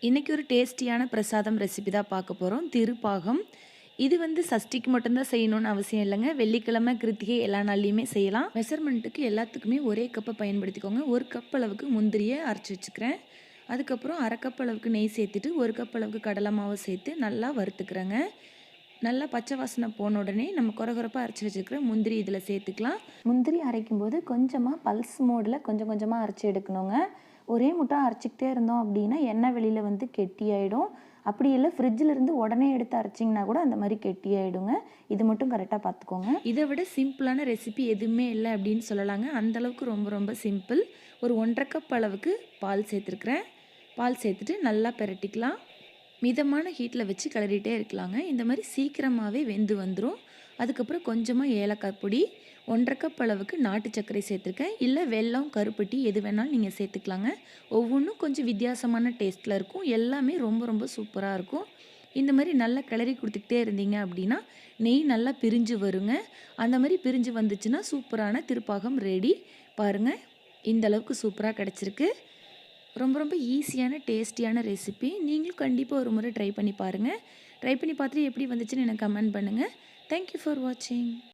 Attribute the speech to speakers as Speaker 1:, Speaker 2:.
Speaker 1: இன்றைக்கி ஒரு டேஸ்டியான பிரசாதம் ரெசிபி தான் பார்க்க போகிறோம். திருப்பாகம். இது சஷ்டிக்கு மட்டும்தான் செய்யணும்னு அவசியம் இல்லைங்க. வெள்ளிக்கிழமை, கிருத்திகை எல்லா நாள்லையுமே செய்யலாம். மெஷர்மெண்ட்டுக்கு எல்லாத்துக்குமே ஒரே கப்பை பயன்படுத்திக்கோங்க. 1 கப் அளவுக்கு முந்திரியை அரைச்சி வச்சுக்கிறேன். அதுக்கப்புறம் 1/2 கப் அளவுக்கு நெய் சேர்த்துட்டு 1 கப் அளவுக்கு கடலை மாவு சேர்த்து நல்லா வறுத்துக்கிறேங்க. நல்லா பச்சை வாசனை போன உடனே நம்ம கொரகொரப்பாக அரைச்சி வச்சுருக்கிற முந்திரி இதில் சேர்த்துக்கலாம். முந்திரி அரைக்கும்போது கொஞ்சமாக பல்ஸ் மோடில் கொஞ்சம் கொஞ்சமாக அரைச்சி எடுக்கணுங்க. ஒரே முட்டை அரைச்சிக்கிட்டே இருந்தோம் அப்படின்னா எண்ணெய் வெளியில் கெட்டியாயிடும். அப்படி இல்லை ஃப்ரிட்ஜில் இருந்து உடனே எடுத்து அரைச்சிங்கன்னா கூட அந்த மாதிரி கெட்டியாயிடுங்க. இது மட்டும் கரெக்டாக பார்த்துக்கோங்க. இதை விட சிம்பிளான ரெசிபி எதுவுமே இல்லை அப்படின்னு சொல்லலாங்க. அந்தளவுக்கு ரொம்ப ரொம்ப சிம்பிள். ஒரு 1/2 கப் அளவுக்கு பால் சேர்த்துருக்குறேன். பால் சேர்த்துட்டு நல்லா பிரட்டிக்கலாம். மிதமான ஹீட்டில் வச்சு கிளறிட்டே இருக்கலாங்க. இந்த மாதிரி சீக்கிரமாகவே வெந்து வந்துடும். அதுக்கப்புறம் கொஞ்சமாக ஏலக்காய் பொடி, 1/2 கப் அளவுக்கு நாட்டு சர்க்கரை சேர்த்துருக்கேன். இல்லை வெல்லம், கருப்பட்டி எது வேணாலும் நீங்கள் சேர்த்துக்கலாங்க. ஒவ்வொன்றும் கொஞ்சம் வித்தியாசமான டேஸ்ட்டில் இருக்கும். எல்லாமே ரொம்ப ரொம்ப சூப்பராக இருக்கும். இந்த மாதிரி நல்லா கிளறி கொடுத்துக்கிட்டே இருந்தீங்க அப்படின்னா நெய் நல்லா பிரிஞ்சு வருங்க. அந்த மாதிரி பிரிஞ்சு வந்துச்சுன்னா சூப்பரான திருப்பாகம் ரெடி. பாருங்கள், இந்த அளவுக்கு சூப்பராக கிடச்சிருக்கு. ரொம்ப ரொம்ப ஈஸியான டேஸ்டியான ரெசிபி. நீங்களும் கண்டிப்பாக ஒரு முறை ட்ரை பண்ணி பாருங்கள். ட்ரை பண்ணி பார்த்துட்டு எப்படி வந்துச்சுன்னு எனக்கு கமெண்ட் பண்ணுங்கள். தேங்க்யூ ஃபார் வாட்சிங்.